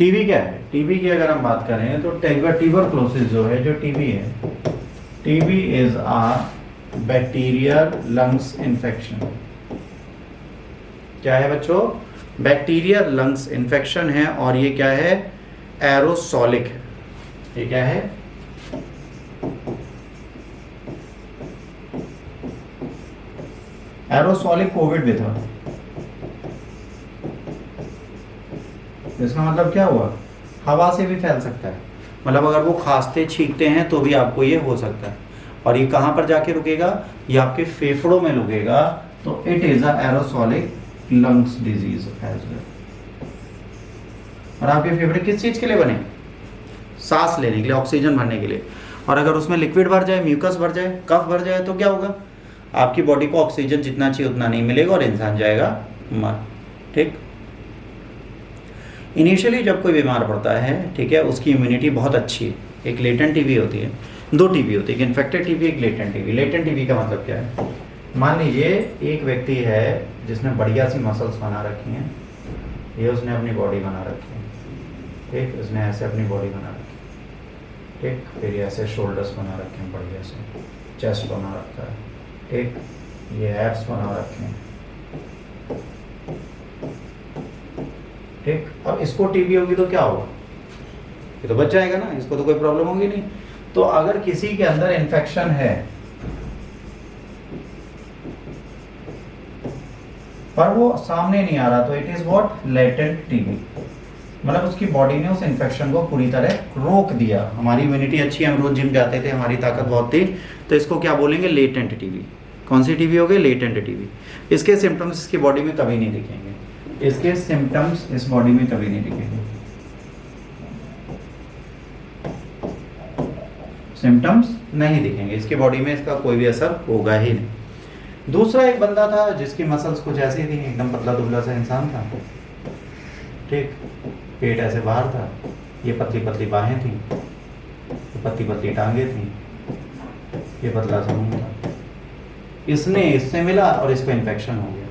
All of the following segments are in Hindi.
टीबी क्या है? टीबी की अगर हम बात करें तो ट्यूबरक्लोसिस जो है, जो टीबी है, TB is a bacterial lungs infection. क्या है बच्चों? बैक्टीरियल लंग्स इन्फेक्शन है, और ये क्या है? एरोसोलिक है। ये क्या है? एरोसोलिक कोविड भी था। इसका मतलब क्या हुआ? हवा से भी फैल सकता है, मतलब अगर वो खांसते छींकते हैं तो भी आपको ये हो सकता है। और ये कहां पर जाके रुकेगा? ये आपके फेफड़ों में रुकेगा। तो it is a aerosolic lungs disease as well. और आपके फेफड़े किस चीज के लिए बने? सांस लेने के लिए, ऑक्सीजन भरने के लिए। और अगर उसमें लिक्विड भर जाए, म्यूकस भर जाए, कफ भर जाए, तो क्या होगा? आपकी बॉडी को ऑक्सीजन जितना चाहिए उतना नहीं मिलेगा और इंसान जाएगा मर। ठीक। इनिशियली जब कोई बीमार पड़ता है, ठीक है, उसकी इम्यूनिटी बहुत अच्छी है। एक लेटेंट टीबी होती है, दो टीबी होती है, एक इन्फेक्टेड टीबी, एक लेटेंट टीबी। लेटेंट टीबी का मतलब क्या है? मान लीजिए एक व्यक्ति है जिसने बढ़िया सी मसल्स बना रखी हैं, ये उसने अपनी बॉडी बना रखी है, ठीक, उसने ऐसे अपनी बॉडी बना रखी है, ठीक, फिर ये ऐसे शोल्डर्स बना रखे हैं बढ़िया से, चेस्ट बना रखा है, ठीक, ये एब्स बना रखे हैं, ठीक। अब इसको टीबी होगी तो क्या होगा? ये तो बच जाएगा ना, इसको तो कोई प्रॉब्लम होगी नहीं। तो अगर किसी के अंदर इन्फेक्शन है पर वो सामने नहीं आ रहा, तो it is what? Latent TB. मतलब उसकी बॉडी ने उस इन्फेक्शन को पूरी तरह रोक दिया। हमारी इम्यूनिटी अच्छी है, हम रोज जिम जाते थे, हमारी ताकत बहुत थी, तो इसको क्या बोलेंगे? Latent TB. कौन सी टीबी हो गई? Latent TB. इसके सिम्टम्स इसकी बॉडी में कभी नहीं दिखेंगे, इसके सिम्टम्स इस बॉडी में कभी नहीं दिखेंगे, सिम्टम्स नहीं दिखेंगे इसकी बॉडी में, इसका कोई भी असर होगा ही नहीं। दूसरा एक बंदा था जिसकी मसल्स कुछ ऐसी थी, एकदम पतला दुबला सा इंसान था, ठीक, पेट ऐसे बाहर था, ये पतली पतली बाहें थी, ये पतली पतली टांगे थी, ये पतला सा मुंह था। इसने इससे मिला और इसको इन्फेक्शन हो गया।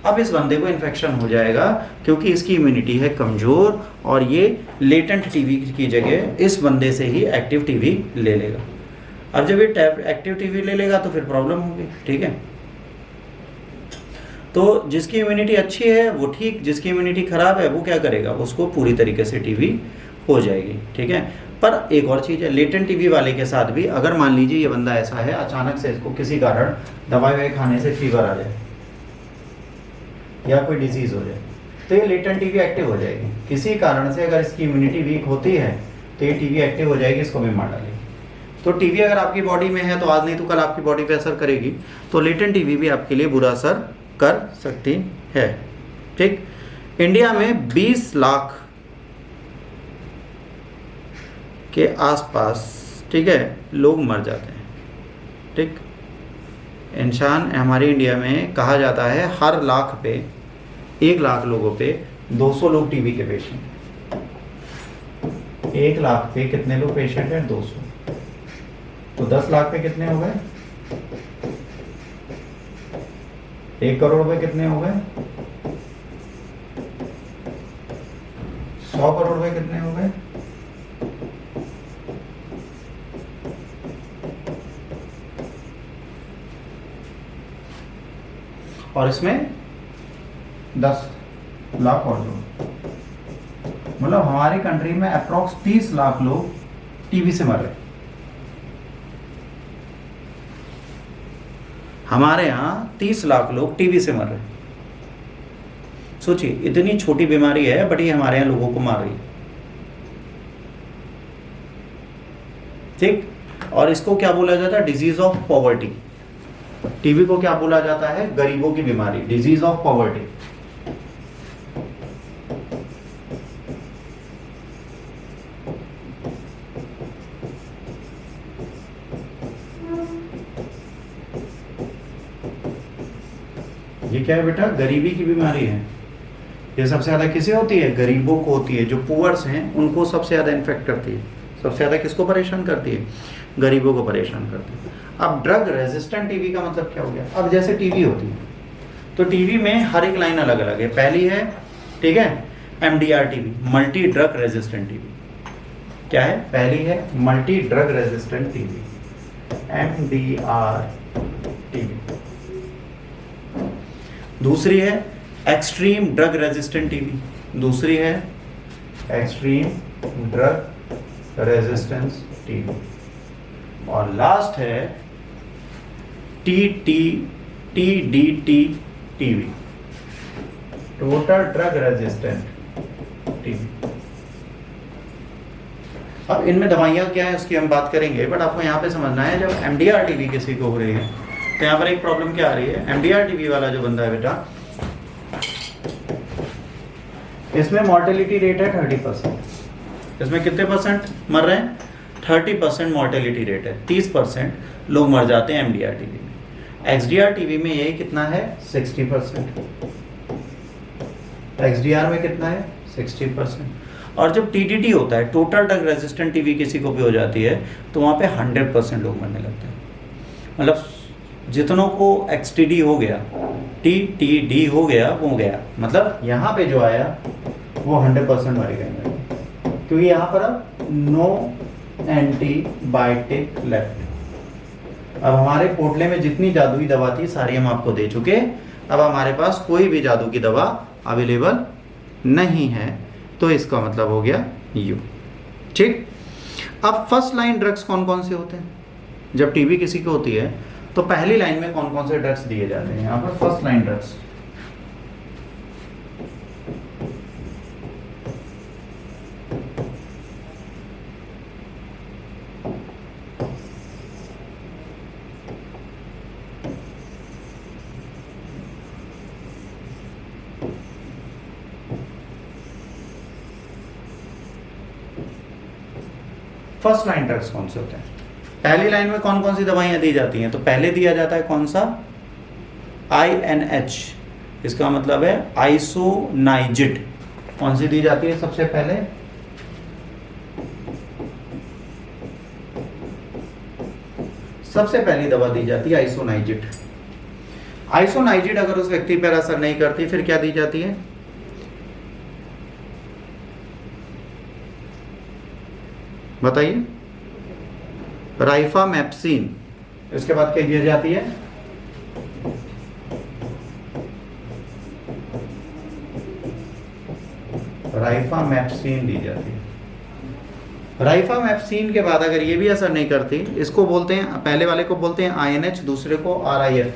अब इस बंदे को इन्फेक्शन हो जाएगा क्योंकि इसकी इम्यूनिटी है कमजोर, और ये लेटेंट टीबी की जगह इस बंदे से ही एक्टिव टीबी ले लेगा। अब जब ये एक्टिव टीबी ले लेगा तो फिर प्रॉब्लम होगी, ठीक है। तो जिसकी इम्यूनिटी अच्छी है वो ठीक, जिसकी इम्यूनिटी खराब है वो क्या करेगा? उसको पूरी तरीके से टीबी हो जाएगी, ठीक है। पर एक और चीज़ है, लेटेंट टीबी वाले के साथ भी अगर मान लीजिए ये बंदा ऐसा है, अचानक से इसको किसी कारण दवाई खाने से फीवर आ जाए या कोई डिजीज हो जाए, तो ये लेटेंट टीबी एक्टिव हो जाएगी। किसी कारण से अगर इसकी इम्यूनिटी वीक होती है तो ये टीबी एक्टिव हो जाएगी, इसको भी मार डालेगी। तो टीबी अगर आपकी बॉडी में है तो आज नहीं तो कल आपकी बॉडी पे असर करेगी। तो लेटेंट टीबी भी आपके लिए बुरा असर कर सकती है, ठीक। इंडिया में 20 लाख के आसपास, ठीक है, लोग मर जाते हैं, ठीक। इंसान हमारे इंडिया में कहा जाता है हर लाख पे 1 लाख लोगों पे 200 लोग टीबी के पेशेंट। 1 लाख पे कितने लोग पेशेंट हैं? 200। तो 10 लाख पे कितने हो गए? 1 करोड़ रुपए कितने हो गए? 100 करोड़ रुपए कितने हो गए? और इसमें 10 लाख और जो, मतलब हमारी कंट्री में अप्रोक्स 30 लाख लोग टीबी से मर रहे। हमारे यहाँ 30 लाख लोग टीबी से मर रहे। सोचिए, इतनी छोटी बीमारी है बट ये हमारे यहाँ लोगों को मार रही है, ठीक। और इसको क्या बोला जाता है? Disease of poverty. टीबी को क्या बोला जाता है? गरीबों की बीमारी, डिजीज ऑफ पॉवर्टी। ये क्या है बेटा? गरीबी की बीमारी है। ये सबसे ज्यादा किसे होती है? गरीबों को होती है। जो पुअर्स हैं उनको सबसे ज्यादा इन्फेक्ट करती है। सबसे ज्यादा किसको परेशान करती है? गरीबों को परेशान करती है। अब ड्रग रेजिस्टेंट टीबी का मतलब क्या हो गया? अब जैसे टीबी होती है तो टीबी में हर एक लाइन अलग अलग है। पहली है, ठीक है, MDR TB, multi drug resistant TB. क्या है? पहली है multi drug resistant TB, MDR TB. दूसरी है एक्सट्रीम ड्रग रेजिस्टेंट टीबी, दूसरी है एक्सट्रीम ड्रग रेजिस्टेंस टीबी। और लास्ट है TDT TB, total drug resistant TB. अब इनमें दवाइयाँ क्या है उसकी हम बात करेंगे, बट आपको यहाँ पे समझना है जब MDR टीबी किसी को हो रही है तो यहाँ पर एक प्रॉब्लम क्या आ रही है। MDR टीबी वाला जो बंदा है बेटा, इसमें मॉर्टेलिटी रेट है 30%। इसमें कितने परसेंट मर रहे हैं? 30% मॉर्टेलिटी रेट है, 30% लोग मर जाते हैं MDR टीबी में। XDR टीबी में ये कितना है? 60%। XDR में कितना है? 60%। और जब TDT होता है, टोटल ड्रग रेजिस्टेंट टीबी किसी को भी हो जाती है, तो वहाँ पे 100% लोग मरने लगते हैं। मतलब जितनों को XTD हो गया, TTD हो गया, वो गया, मतलब यहाँ पे जो आया वो 100% मर गए, क्योंकि यहाँ पर अब नो एंटीबायोटिक लेफ्ट। अब हमारे पोटले में जितनी जादुई दवा थी सारी हम आपको दे चुके, अब हमारे पास कोई भी जादू की दवा अवेलेबल नहीं है, तो इसका मतलब हो गया यू। ठीक। अब फर्स्ट लाइन ड्रग्स कौन कौन से होते हैं? जब टीबी किसी को होती है तो पहली लाइन में कौन कौन से ड्रग्स दिए जाते हैं? यहाँ पर first line drugs, first line drugs कौन से होते हैं? पहली लाइन में कौन कौन सी दवाइयाँ दी जाती हैं? तो पहले दिया जाता है कौन सा? INH, इसका मतलब है आइसोनाइजिड। कौन सी दी जाती है सबसे पहले? सबसे पहली दवा दी जाती है आइसोनाइजिड। आइसोनाइजिड अगर उस व्यक्ति पर असर नहीं करती फिर क्या दी जाती है? बताइए। राइफामैप्सिन। इसके बाद क्या दी जाती है? राइफामैप्सिन दी जाती है। राइफामैप्सिन के बाद अगर ये भी असर नहीं करती, इसको बोलते हैं, पहले वाले को बोलते हैं INH, दूसरे को RIF।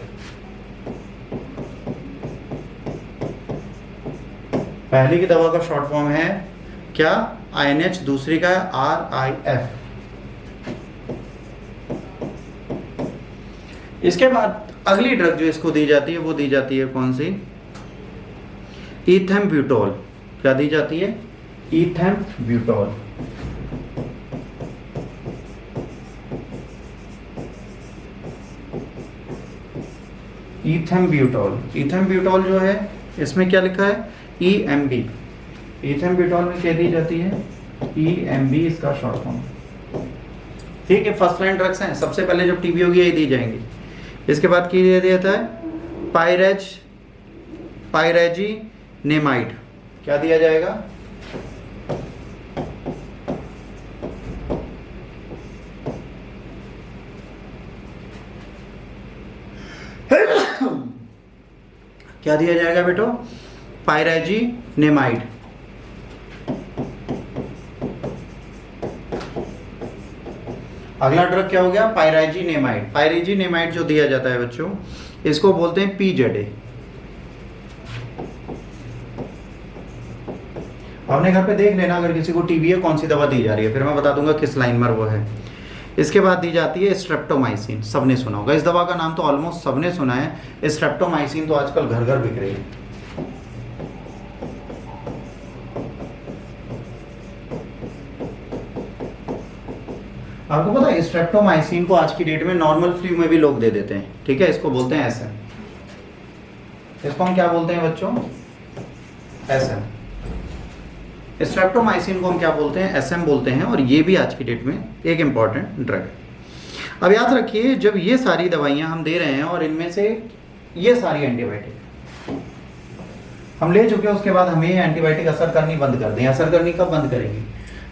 पहली की दवा का शॉर्ट फॉर्म है क्या? INH, दूसरी का है RIF। इसके बाद अगली ड्रग जो इसको दी जाती है वो दी जाती है कौन सी? ईथेम्ब्यूटोल। क्या दी जाती है? ईथेम्ब्यूटोल। ईथेम्ब्यूटोल। ईथेम्ब्यूटोल जो है इसमें क्या लिखा है? EMB। ईथेम्ब्यूटोल में क्या दी जाती है? EMB, इसका शॉर्ट फॉर्म। ठीक है, फर्स्ट लाइन ड्रग्स हैं, सबसे पहले जब टीबी होगी यही दी जाएंगी। इसके बाद क्या दिया जाता है? पायरेजिनेमाइड। क्या दिया जाएगा? क्या दिया जाएगा बेटो? पायरेजिनेमाइड। अगला ड्रग क्या हो गया? पायरेजिनेमाइड। पायरेजिनेमाइड जो दिया जाता है बच्चों, इसको बोलते हैं PZA। अपने घर पे देख लेना अगर किसी को टीबी है कौन सी दवा दी जा रही है, फिर मैं बता दूंगा किस लाइन में वो है। इसके बाद दी जाती है स्ट्रेप्टोमाइसिन। सबने सुना होगा इस दवा का नाम, तो ऑलमोस्ट सबने सुना है। स्ट्रेप्टोमाइसिन तो आजकल घर घर बिक रही है। आपको पता है स्ट्रेप्टोमाइसिन को आज की डेट में नॉर्मल फ्लू में भी लोग दे देते हैं। ठीक है, इसको बोलते हैं SM। इसको हम क्या बोलते हैं बच्चों? SM। स्ट्रेप्टोमाइसिन को हम क्या बोलते हैं? SM बोलते हैं। और ये भी आज की डेट में एक इंपॉर्टेंट ड्रग है। अब याद रखिए, जब ये सारी दवाइयां हम दे रहे हैं और इनमें से ये सारी एंटीबायोटिक, हम ले चुके हैं, उसके बाद हमें एंटीबायोटिक असर करनी बंद कर दें। असर करनी कब बंद करेंगी?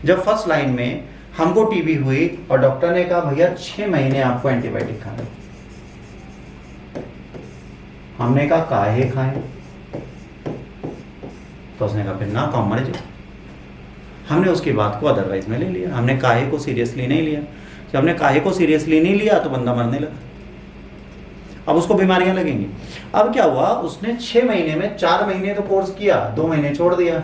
जब फर्स्ट लाइन में हमको टीबी हुई और डॉक्टर ने कहा भैया 6 महीने आपको एंटीबायोटिक खाना। हमने कहा काहे खाएं? तो उसने कहा फिर ना कम मर जाए। हमने उसकी बात को अदरवाइज में ले लिया, हमने काहे को सीरियसली नहीं लिया। जब हमने काहे को सीरियसली नहीं लिया तो बंदा मरने लगा, अब उसको बीमारियां लगेंगी। अब क्या हुआ, उसने 6 महीने में 4 महीने तो कोर्स किया, 2 महीने छोड़ दिया,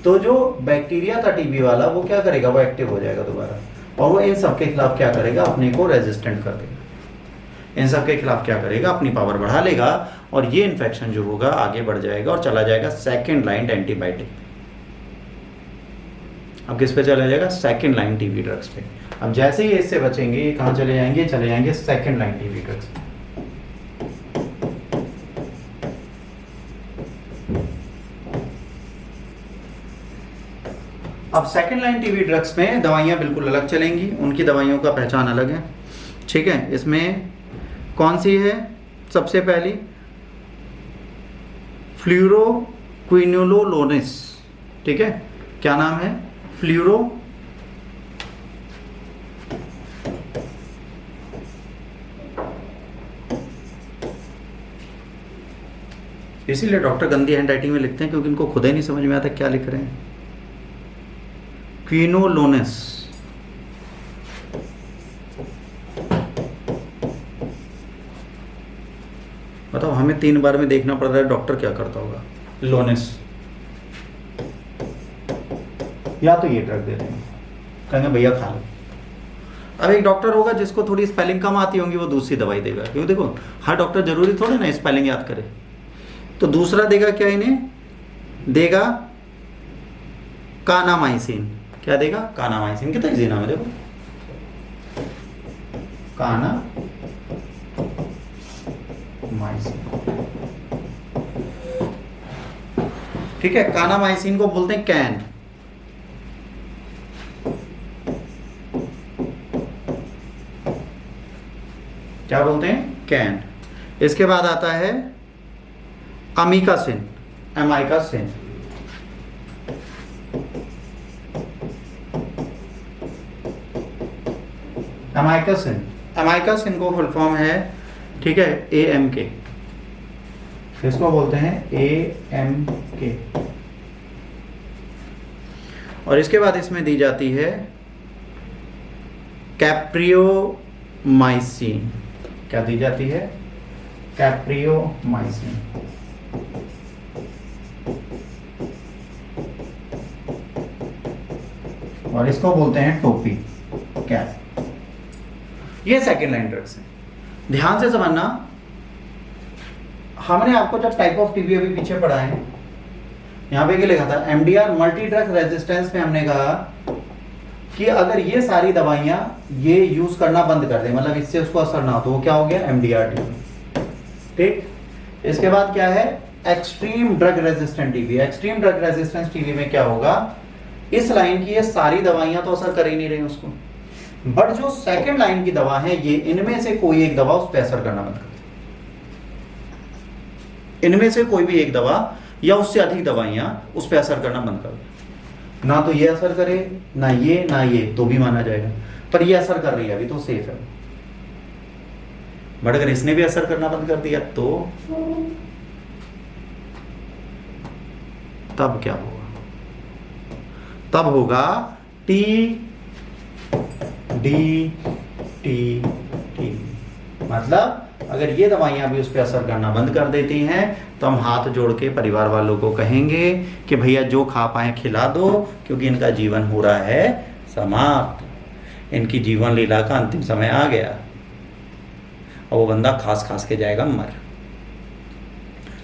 तो जो बैक्टीरिया था टीबी वाला वो क्या करेगा, वो एक्टिव हो जाएगा दोबारा, और वो इन सब के खिलाफ क्या करेगा, अपने को रेजिस्टेंट कर देगा। इन सब के खिलाफ क्या करेगा, अपनी पावर बढ़ा लेगा, और ये इन्फेक्शन जो होगा आगे बढ़ जाएगा और चला जाएगा सेकेंड लाइन एंटीबायोटिक। अब किस पे चला जाएगा, सेकेंड लाइन टीबी ड्रग्स पे। अब जैसे ही इससे बचेंगे ये कहाँ चले जाएंगे, चले जाएंगे सेकेंड लाइन टीबी ड्रग्स पे। अब सेकेंड लाइन टीबी ड्रग्स में दवाइयाँ बिल्कुल अलग चलेंगी, उनकी दवाइयों का पहचान अलग है, ठीक है। इसमें कौन सी है, सबसे पहली फ्लूरोक्विनोलोनिस, ठीक है, क्या नाम है, फ्लूरो इसीलिए डॉक्टर गंदी हैंड राइटिंग में लिखते हैं क्योंकि इनको खुद ही नहीं समझ में आता क्या लिख रहे हैं। क्विनोलोनिस, बताओ हमें 3 बार में देखना पड़ रहा है डॉक्टर क्या करता होगा। लोनिस, या तो ये ड्रग दे देंगे, कहेंगे भैया खा लो। अब एक डॉक्टर होगा जिसको थोड़ी स्पेलिंग कम आती होंगी, वो दूसरी दवाई देगा, क्योंकि देखो हर डॉक्टर जरूरी थोड़ी ना स्पेलिंग याद करे। तो दूसरा देगा क्या, इन्हें देगा कानामाइसिन। क्या देगा, कानामाइसिन। कितना इजी नाम है देखो, कानामाइसिन, ठीक है। कानामाइसिन को बोलते हैं कैन। क्या बोलते हैं, कैन। इसके बाद आता है अमीकासिन, एमाइकासिन, एमाइकासिन। एमाइकासिन को फुल फॉर्म है, ठीक है, AMK। इसको बोलते हैं AMK। और इसके बाद इसमें दी जाती है कैप्रियोमाइसिन। क्या दी जाती है, कैप्रियोमाइसिन। और इसको बोलते हैं टोपी, कैप। ये सेकेंड लाइन ड्रग्स है। ध्यान से समझना, हमने आपको जब टाइप ऑफ टीबी अभी पीछे पढ़ा है, यहां पे क्या लिखा था, MDR मल्टी ड्रग रेजिस्टेंस में हमने कहा कि अगर ये सारी दवाइयां ये यूज करना बंद कर दे, मतलब इससे उसको असर ना हो, तो वो क्या हो गया, MDR टीबी, ठीक। इसके बाद क्या है, extreme drug resistant TB. Extreme drug resistance TB में क्या होगा, इस लाइन की ये सारी दवाइयां तो असर कर ही नहीं रही उसको, बट जो सेकंड लाइन की दवा है ये इनमें से कोई एक दवा उस पर असर करना बंद कर दे। इनमें से कोई भी एक दवा या उससे अधिक दवाइयां उस पर असर करना बंद कर दे। ना तो ये असर करे, ना ये, तो भी माना जाएगा, पर ये असर कर रही है अभी तो सेफ है। बट अगर इसने भी असर करना बंद कर दिया तो तब क्या होगा, तब होगा TDT। मतलब अगर ये दवाइयां भी उस पर असर करना बंद कर देती हैं तो हम हाथ जोड़ के परिवार वालों को कहेंगे कि भैया जो खा पाए खिला दो, क्योंकि इनका जीवन हो रहा है समाप्त, इनकी जीवन लीला का अंतिम समय आ गया, और वो बंदा खास खास के जाएगा मर।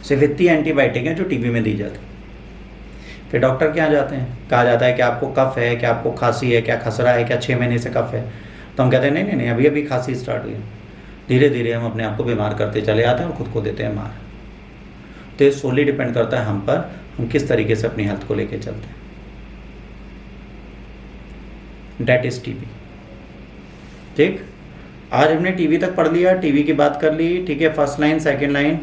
सिर्फ इतनी एंटीबायोटिक है जो टीबी में दी जाती। फिर डॉक्टर के यहाँ जाते हैं, कहा जाता है कि आपको कफ है, क्या आपको खांसी है, क्या खसरा है, क्या 6 महीने से कफ है। तो हम कहते हैं नहीं, अभी अभी खांसी स्टार्ट हुई है। धीरे धीरे हम अपने आप को बीमार करते चले जाते हैं और खुद को देते हैं मार। तो ये सोली डिपेंड करता है हम पर, हम किस तरीके से अपनी हेल्थ को लेके चलते हैं। डेट इज टीबी, ठीक। आज हमने टीबी तक पढ़ लिया, टीबी की बात कर ली, ठीक है। First line, second line,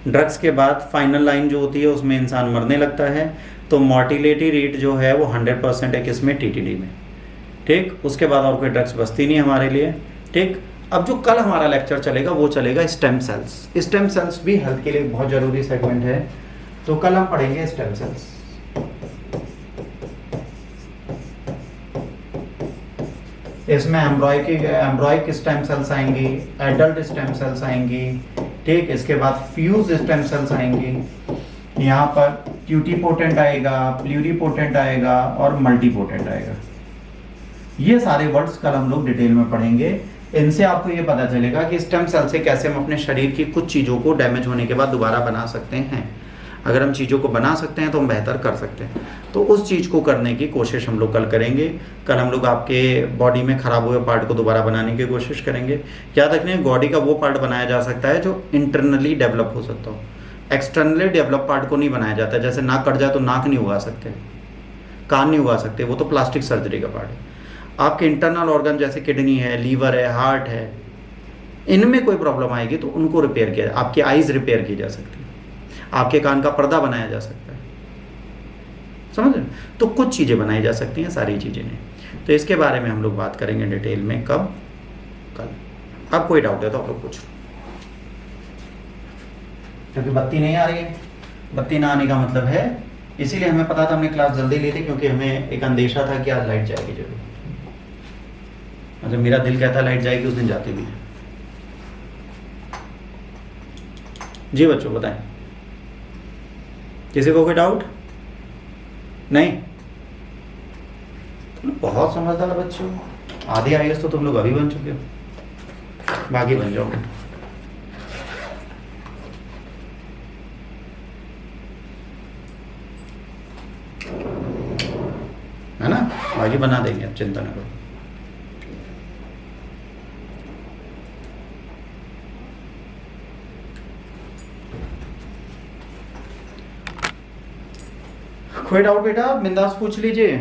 drugs के बाद फाइनल लाइन जो होती है उसमें इंसान मरने लगता है, तो मोर्टिलिटी रेट जो है वो 100% है किसमें, टीटीडी में। ठीक, उसके बाद और कोई ड्रग्स बचती नहीं हमारे लिए। ठीक, अब जो कल हमारा लेक्चर चलेगा वो चलेगा स्टेम सेल्स। स्टेम सेल्स भी हेल्थ के लिए बहुत जरूरी सेगमेंट है, तो कल हम पढ़ेंगे स्टेम सेल्स। इसमें एम्ब्रॉयक स्टेम सेल्स आएंगी, एडल्ट स्टेम सेल्स आएंगी। ठीक, इसके बाद फ्यूज स्टेम सेल्स आएंगी, यहाँ पर ट्यूटीपोटेंट आएगा, प्लूरीपोटेंट आएगा और मल्टीपोटेंट आएगा। ये सारे वर्ड्स कल हम लोग डिटेल में पढ़ेंगे। इनसे आपको ये पता चलेगा कि स्टेम सेल से कैसे हम अपने शरीर की कुछ चीज़ों को डैमेज होने के बाद दोबारा बना सकते हैं। अगर हम चीज़ों को बना सकते हैं तो हम बेहतर कर सकते हैं, तो उस चीज़ को करने की कोशिश हम लोग कल करेंगे। कल हम लोग आपके बॉडी में ख़राब हुए पार्ट को दोबारा बनाने की कोशिश करेंगे। याद रखना, बॉडी का वो पार्ट बनाया जा सकता है जो इंटरनली डेवलप हो सकता हो, एक्सटर्नली डेवलप पार्ट को नहीं बनाया जाता। जैसे नाक कट जाए तो नाक नहीं उगा सकते, कान नहीं उगा सकते, वो तो प्लास्टिक सर्जरी का पार्ट है। आपके इंटरनल ऑर्गन जैसे किडनी है, लीवर है, हार्ट है, इनमें कोई प्रॉब्लम आएगी तो उनको रिपेयर किया, आपकी आइज़ रिपेयर की जा सकती है, आपके कान का पर्दा बनाया जा सकता है, समझ रहे? तो कुछ चीज़ें बनाई जा सकती हैं, सारी चीज़ें नहीं। तो इसके बारे में हम लोग बात करेंगे डिटेल में, कब? कल। अब कोई डाउट है तो आप लोग पूछ लो, क्योंकि बत्ती नहीं आ रही है। बत्ती ना आने का मतलब है, इसीलिए हमें पता था, हमने क्लास जल्दी ली थी क्योंकि हमें एक अंदेशा था कि आज लाइट जाएगी जरूर। मतलब मेरा दिल कहता लाइट जाएगी, उस दिन जाती भी है। जी बच्चों बताएं, किसी को कोई डाउट नहीं? तुम बहुत समझदार बच्चों, आधे आईएएस तो तुम लोग अभी बन चुके हो, बाकी बन जाओगे। है ना, बाकी बना देंगे, अब चिंता न करो। कोई डाउट बेटा बिंदास पूछ लीजिए।